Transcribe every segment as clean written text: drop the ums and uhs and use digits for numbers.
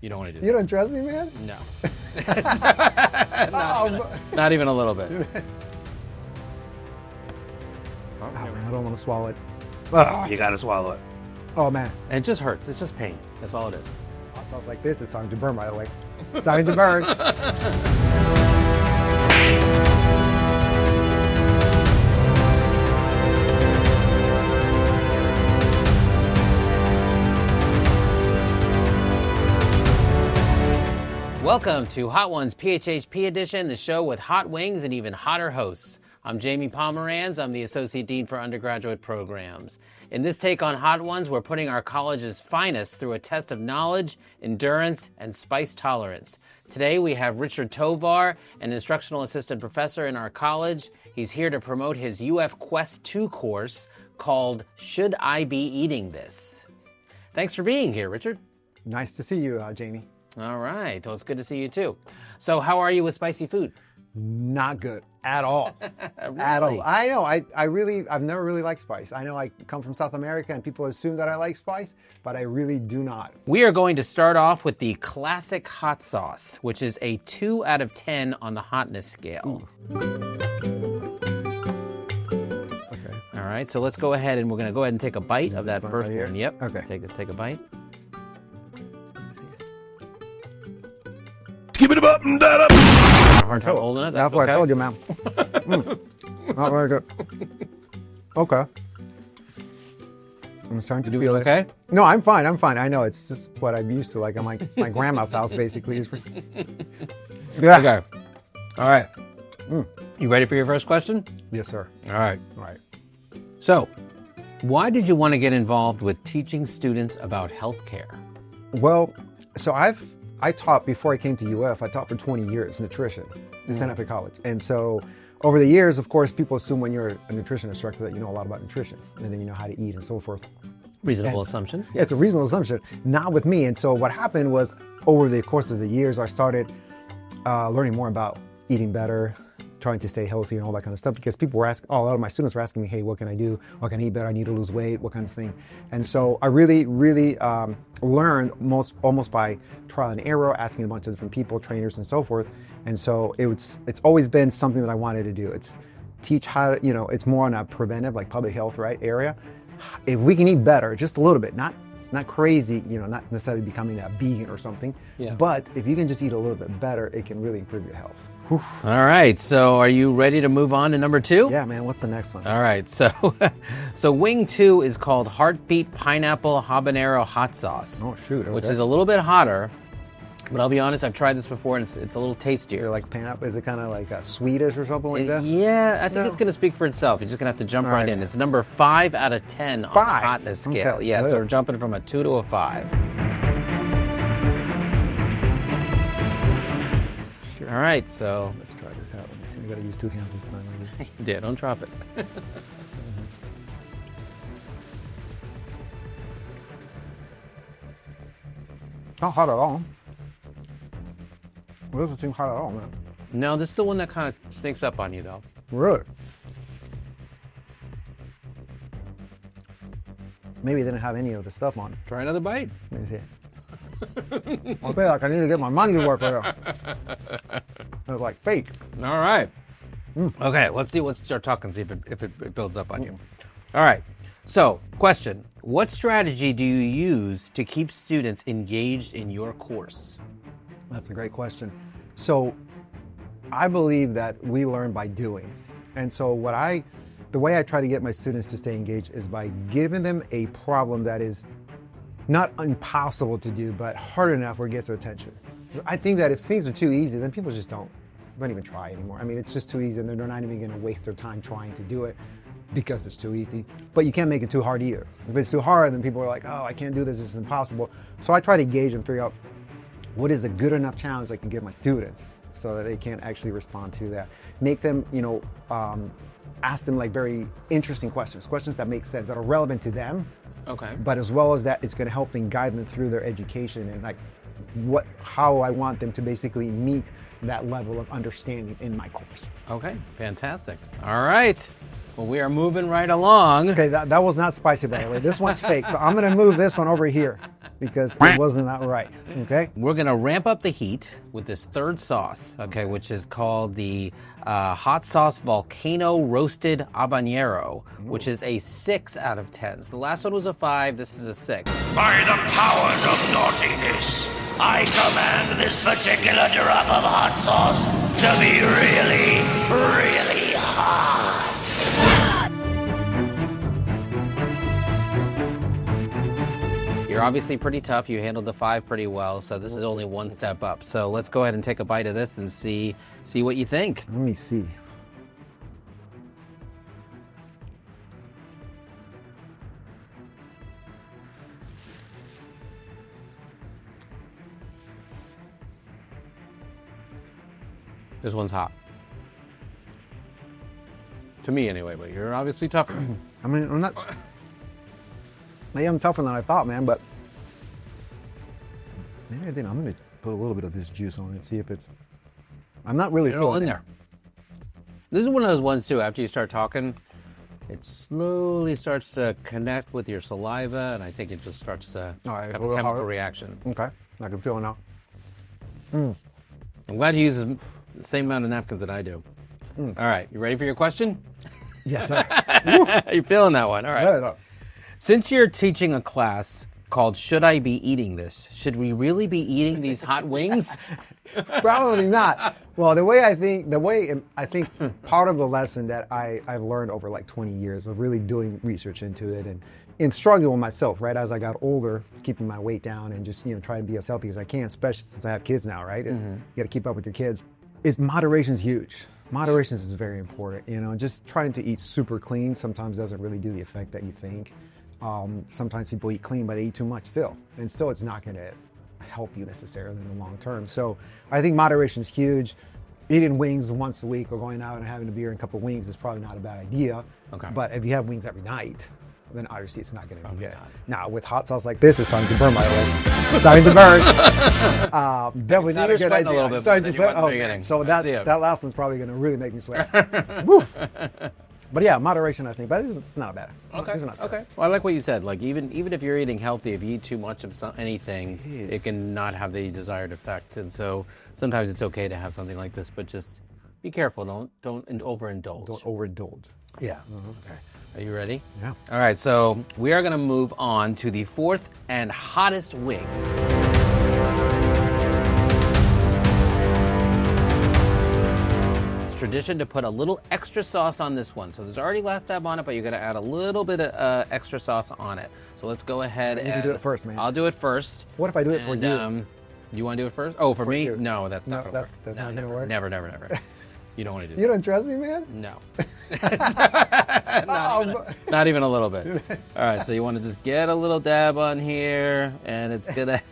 You don't want to do You don't trust me, man? No. Oh, Not even a little bit. oh, man, I don't want to swallow it. You gotta swallow it. Oh, man. And it just hurts. It's just pain. That's all it is. Oh, it sounds like this. It's starting to burn, by the way. It's starting to burn. Welcome to Hot Ones PHHP Edition, the show with hot wings and even hotter hosts. I'm Jamie Pomeranz. I'm the Associate Dean for Undergraduate Programs. In this take on Hot Ones, we're putting our college's finest through a test of knowledge, endurance, and spice tolerance. Today we have Richard Tovar, an instructional assistant professor in our college. He's here to promote his UF Quest 2 course called Should I Be Eating This? Thanks for being here, Richard. Nice to see you, Jamie. All right. Well, it's good to see you too. So how are you with spicy food? Not good at all. Really? At all. I know. I've never really liked spice. I know I come from South America and people assume that I like spice, but I really do not. We are going to start off with the classic hot sauce, which is a 2 out of 10 on the hotness scale. Okay. All right. So let's go ahead and we're going to go ahead and take a bite of that first right here? one. Yep. Okay. Take a bite. Keep it up and that up. Hard time holding it. That's what I told you, ma'am. Not very good. Okay. I'm starting to feel it. Okay. No, I'm fine. I know. It's just what I'm used to. Like I'm like my grandma's house, basically. Yeah. Okay. All right. You ready for your first question? Yes, sir. All right. All right. So, why did you want to get involved with teaching students about healthcare? Well, so I taught before I came to UF. I taught for 20 years nutrition at Santa Fe College, and so over the years, of course, people assume when you're a nutrition instructor that you know a lot about nutrition, and then you know how to eat and so forth. Reasonable assumption. Yeah, it's a reasonable assumption. Not with me. And so what happened was, over the course of the years, I started learning more about eating better, trying to stay healthy and all that kind of stuff, because people were asking, a lot of my students were asking me, hey, what can I do? What can I eat better? I need to lose weight, what kind of thing? And so I really learned almost by trial and error, asking a bunch of different people, trainers and so forth. And so it's always been something that I wanted to do. It's teach how to, it's more on a preventive, like public health, right, area. If we can eat better, just a little bit, not crazy, not necessarily becoming a vegan or something, but if you can just eat a little bit better, it can really improve your health. Oof. All right, so are you ready to move on to number 2? Yeah, man, what's the next one? All right, so wing 2 is called Heartbeat Pineapple Habanero Hot Sauce. Oh, shoot. Okay. Which is a little bit hotter, but I'll be honest, I've tried this before and it's a little tastier. You're like pineapple, is it kind of like a Swedish or something like that? Yeah, I think it's going to speak for itself. You're just going to have to jump right in. It's number 5 out of 10 on the hotness scale. Okay. Yeah, so we're jumping from a 2 to a 5. Sure. All right, so Let's try this out. Let me see. I got to use 2 hands this time. Maybe. yeah, don't drop it. Not hot at all. It doesn't seem hot at all, man. No, this is the one that kind of sneaks up on you, though. Really? Maybe it didn't have any of the stuff on it. Try another bite. Let me see. I feel like I need to get my money to work here. It's like fake. All right. Okay, let's start talking, see if it builds up on you. All right. So, question. What strategy do you use to keep students engaged in your course? That's a great question. So, I believe that we learn by doing. And so the way I try to get my students to stay engaged is by giving them a problem that is not impossible to do, but hard enough where it gets their attention. I think that if things are too easy, then people just don't even try anymore. I mean, it's just too easy and they're not even gonna waste their time trying to do it because it's too easy. But you can't make it too hard either. If it's too hard, then people are like, oh, I can't do this, this is impossible. So I try to gauge and figure out what is a good enough challenge I can give my students so that they can actually respond to that. Make them, ask them like very interesting questions that make sense, that are relevant to them. Okay. But as well as that, it's going to help and guide them through their education and like how I want them to basically meet that level of understanding in my course. Okay, fantastic. All right. Well, we are moving right along. Okay, that was not spicy, by the way. This one's fake, so I'm going to move this one over here. because it wasn't that right, okay? We're gonna ramp up the heat with this third sauce, okay, which is called the hot sauce volcano roasted habanero, which is a 6 out of 10. So the last one was a 5, this is a 6. By the powers of naughtiness, I command this particular drop of hot sauce to be really, really hot. You're obviously pretty tough. You handled the 5 pretty well, so this is only one step up. So let's go ahead and take a bite of this and see what you think. Let me see. This one's hot. To me anyway, but you're obviously tougher. I mean, I'm not. Maybe I'm tougher than I thought, man, but maybe I didn't. I'm gonna put a little bit of this juice on it, see if it's. I'm not really feeling in there. This is one of those ones too. After you start talking, it slowly starts to connect with your saliva, and I think it just starts to have a chemical reaction. Okay, I can feel it now. I'm glad you use the same amount of napkins that I do. All right, you ready for your question? Yes, sir. You're feeling that one. All right. Yeah. Since you're teaching a class called Should I Be Eating This? Should we really be eating these hot wings? Probably not. Well, the way I think part of the lesson that I've learned over like 20 years of really doing research into it and struggling with myself, right, as I got older, keeping my weight down and just, trying to be as healthy as I can, especially since I have kids now, right? And you got to keep up with your kids. Is moderation is huge. Moderation is very important. Just trying to eat super clean sometimes doesn't really do the effect that you think. Sometimes people eat clean, but they eat too much still. And still it's not going to help you necessarily in the long term. So I think moderation is huge. Eating wings once a week or going out and having a beer and a couple of wings is probably not a bad idea. Okay. But if you have wings every night, then obviously it's not going to be good. Now with hot sauce like this, it's starting to burn my leg. It's starting to burn. Definitely not a good idea. A little bit starting to sweat. So that last one's probably going to really make me sweat. Woof. But yeah, moderation, I think, but it's not bad. Okay. Okay. Well, I like what you said. Like even if you're eating healthy, if you eat too much of anything, it can not have the desired effect. And so sometimes it's okay to have something like this, but just be careful. Don't overindulge. Don't overindulge. Yeah. Okay. Are you ready? Yeah. All right. So we are going to move on to the 4th and hottest wing. Tradition to put a little extra sauce on this one. So there's already last dab on it, but you're gonna add a little bit of extra sauce on it. So let's go ahead and... You can do it first, man. I'll do it first. What if I do it for you? You wanna do it first? Oh, for me? You. No, that's not gonna work. That's not gonna work? Never. You don't wanna do that. You don't trust me, man? No. Not even a little bit. All right, so you wanna just get a little dab on here, and it's gonna...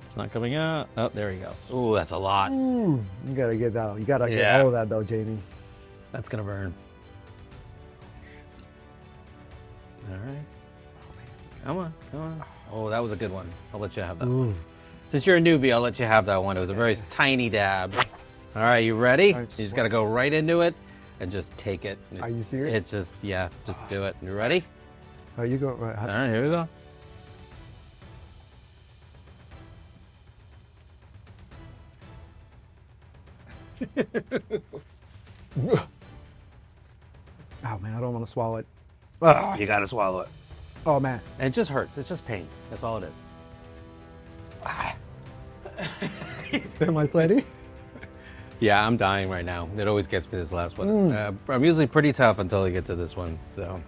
It's not coming out. Oh, there we go. Ooh, that's a lot. Ooh, you gotta get that. You gotta get all of that though, Jamie. That's gonna burn. All right. Come on. Oh, that was a good one. I'll let you have that one. Since you're a newbie, I'll let you have that one. It was a very tiny dab. All right, you ready? You just gotta go right into it and just take it. Are you serious? It's just, just do it. You ready? Oh, you go. All right, here we go. Oh man, I don't want to swallow it. Oh, you gotta swallow it. Oh man, and it just hurts. It's just pain. That's all it is. Am I sweaty? Yeah, I'm dying right now. It always gets me this last one. I'm usually pretty tough until I get to this one. So,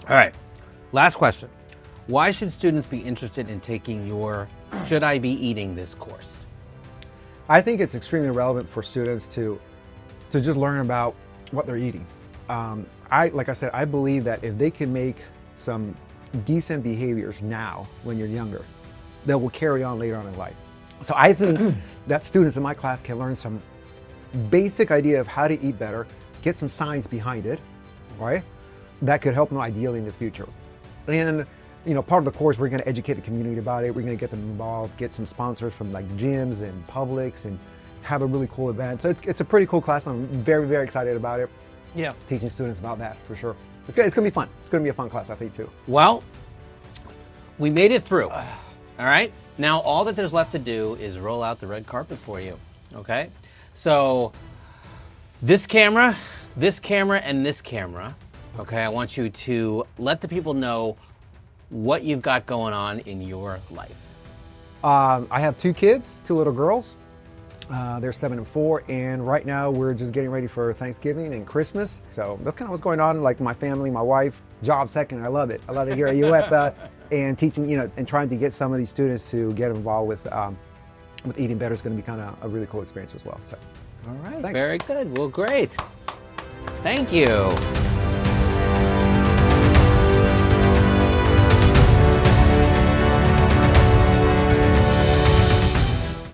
all right. Last question: why should students be interested in taking your "Should I Be Eating This" course? I think it's extremely relevant for students to just learn about what they're eating. Like I said, I believe that if they can make some decent behaviors now when you're younger, that will carry on later on in life. So I think that students in my class can learn some basic idea of how to eat better, get some science behind it, right? That could help them ideally in the future. And part of the course, we're going to educate the community about it. We're going to get them involved, get some sponsors from like gyms and Publix, and have a really cool event. So it's a pretty cool class. I'm very, very excited about it. Yeah. Teaching students about that for sure. It's going to be fun. It's going to be a fun class, I think, too. Well, we made it through. All right, now all that there's left to do is roll out the red carpet for you, okay? So this camera, and this camera, okay, I want you to let the people know what you've got going on in your life. I have 2 kids, 2 little girls. They're 7 and 4, and right now we're just getting ready for Thanksgiving and Christmas. So that's kind of what's going on, like my family, my wife, job second. I love it. I love it here at UF, and teaching, you know, and trying to get some of these students to get involved with eating better is going to be kind of a really cool experience as well. So, All right, thanks. very good. Well, great. Thank you.